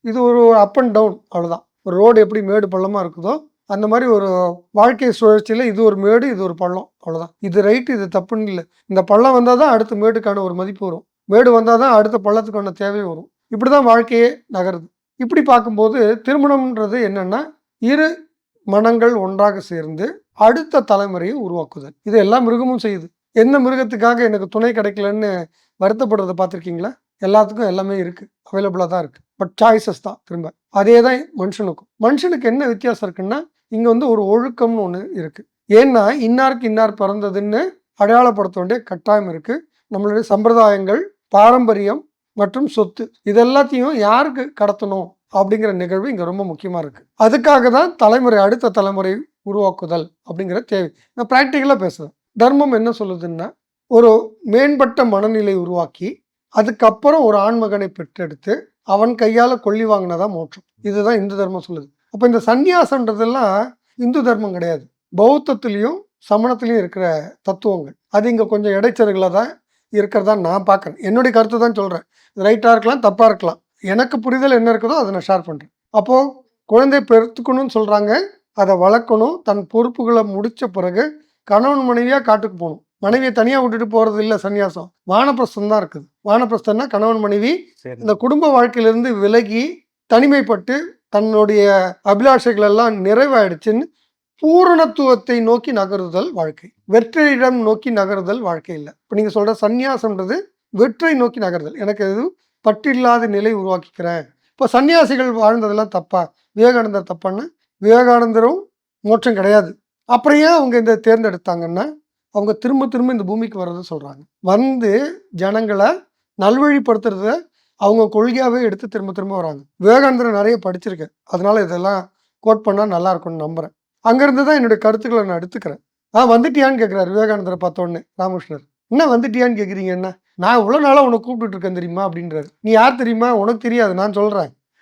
இது ஒரு up and down அவ்வளோதான். ஒரு ரோடு எப்படி மேடு பள்ளமாக இருக்குதோ அந்த மாதிரி ஒரு வாழ்க்கை சுழற்சியில் இது ஒரு மேடு, இது ஒரு பள்ளம், அவ்வளோதான். இது ரைட்டு, இது தப்புன்னு இல்லை. இந்த பள்ளம் வந்தால் தான் அடுத்த மேடுக்கான ஒரு மதிப்பு வரும், மேடு வந்தால் தான் அடுத்த பள்ளத்துக்கான தேவை வரும். இப்படி தான் வாழ்க்கையே நகருது. இப்படி பார்க்கும்போது திருமணம்ன்றது என்னென்னா, இரு மனங்கள் ஒன்றாக சேர்ந்து அடுத்த தலைமுறையை உருவாக்குதல். இது எல்லா மிருகமும் செய்யுது. எந்த மிருகத்துக்காக எனக்கு துணை கிடைக்கலன்னு வருத்தப்படுறதை பார்த்துருக்கீங்களா? எல்லாத்துக்கும் எல்லாமே இருக்குது, அவைலபிளாக தான் இருக்குது. பட் சாய்ஸஸ் தான். திரும்ப அதே தான் மனுஷனுக்கும். மனுஷனுக்கு என்ன வித்தியாசம் இருக்குன்னா, இங்கே வந்து ஒரு ஒழுக்கம்னு ஒன்று இருக்குது. ஏன்னா இன்னாருக்கு இன்னார் பிறந்ததுன்னு அடையாளப்படுத்த வேண்டிய கட்டாயம் இருக்குது. நம்மளுடைய சம்பிரதாயங்கள், பாரம்பரியம் மற்றும் சொத்து இது எல்லாத்தையும் யாருக்கு கடத்தணும் அப்படிங்கிற நிகழ்வு இங்கே ரொம்ப முக்கியமாக இருக்குது. அதுக்காக தான் தலைமுறை, அடுத்த தலைமுறை உருவாக்குதல் அப்படிங்கிற தேவை. நான் ப்ராக்டிக்கலாக பேசுகிறேன். தர்மம் என்ன சொல்லுதுன்னா, ஒரு மேம்பட்ட மனநிலை உருவாக்கி அதுக்கப்புறம் ஒரு ஆண்மகனை பெற்றெடுத்து அவன் கையால் கொள்ளி வாங்கினதான் மோட்சம். இதுதான் இந்து தர்மம் சொல்லுது. அப்போ இந்த சந்நியாசன்றதெல்லாம் இந்து தர்மம் கிடையாது, பௌத்தத்துலேயும் சமணத்துலேயும் இருக்கிற தத்துவங்கள். அது இங்கே கொஞ்சம் இடைச்சல்களாக தான் இருக்கிறதா நான் பார்க்குறேன். என்னுடைய கருத்து தான் சொல்கிறேன். ரைட்டாக இருக்கலாம், தப்பாக இருக்கலாம். எனக்கு புரிதல் என்ன இருக்குதோ அதை நான் ஷேர் பண்ணுறேன். அப்போது குழந்தை பெற்றுக்கணும்னு சொல்கிறாங்க, அதை வளர்க்கணும். தன் பொறுப்புகளை முடித்த பிறகு கணவன் மனைவியாக காட்டுக்கு போகணும். மனைவியை தனியாக விட்டுட்டு போகிறது இல்லை சன்னியாசம், வானப்பிரஸ்தம் தான் இருக்குது. வானப்பிரஸ்தம்னா கணவன் மனைவி இந்த குடும்ப வாழ்க்கையிலிருந்து விலகி தனிமைப்பட்டு தன்னுடைய அபிலாஷைகள் எல்லாம் நிறைவாயிடுச்சுன்னு பூரணத்துவத்தை நோக்கி நகருதல் வாழ்க்கை. வெற்றியிடம் நோக்கி நகருதல் வாழ்க்கை இல்லை. இப்போ நீங்கள் சொல்கிற சந்நியாசம்ன்றது வெற்றி நோக்கி நகருதல். எனக்கு எதுவும் பற்றில்லாத நிலை உருவாக்கிக்கிறேன். இப்போ சன்னியாசிகள் வாழ்ந்ததெல்லாம் தப்பா? விவேகானந்தர் தப்பான்னு? விவேகானந்தரும் மோட்சம் கிடையாது. அப்புறம் ஏன் அவங்க இந்த தேர்ந்தெடுத்தாங்கன்னா, அவங்க திரும்ப திரும்ப இந்த பூமிக்கு வர்றதை சொல்கிறாங்க. வந்து ஜனங்களை நல்வழிப்படுத்துறத அவங்க கொள்கையாகவே எடுத்து திரும்ப திரும்ப வராங்க. விவேகானந்தரை நிறைய படிச்சிருக்கேன், அதனால இதெல்லாம் கோட் பண்ணால் நல்லா இருக்கும்னு நம்புகிறேன். அங்கேருந்து தான் என்னுடைய கருத்துக்களை நான் எடுத்துக்கிறேன். வந்துட்டியான்னு கேட்குறாரு விவேகானந்தரை பார்த்தோன்னே ராமகிருஷ்ணர். என்ன வந்துட்டியான்னு கேட்குறீங்க? என்ன, நான் இவ்வளோ நாளாக உனக்கு கூப்பிட்டு இருக்கேன் தெரியுமா அப்படின்றாரு. நீ யார் தெரியுமா? உனக்கு தெரியாது, நான் சொல்கிறேன்.